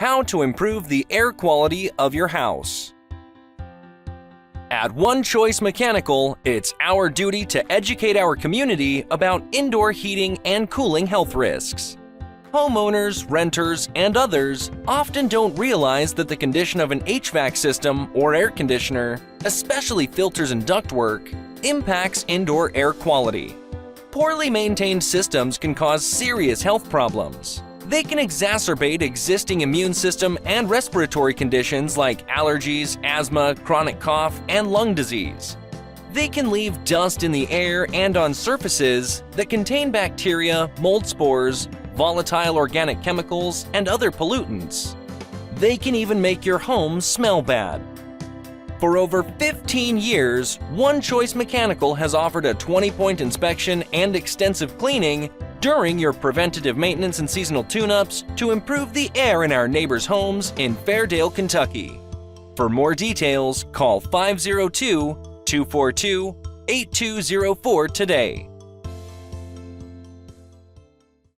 How to improve the air quality of your house. At One Choice Mechanical, it's our duty to educate our community about indoor heating and cooling health risks. Homeowners, renters, and others often don't realize that the condition of an HVAC system or air conditioner, especially filters and ductwork, impacts indoor air quality. Poorly maintained systems can cause serious health problems. They can exacerbate existing immune system and respiratory conditions like allergies, asthma, chronic cough, and lung disease. They can leave dust in the air and on surfaces that contain bacteria, moldspores, volatile organic chemicals, and other pollutants. They can even make your home smell bad. For over 15 years, One Choice Mechanical has offered a 20-point inspection and extensive cleaning during your preventative maintenance and seasonal tune-ups to improve the air in our neighbors' homes in Fairdale, Kentucky. For more details, call 502-242-8204 today.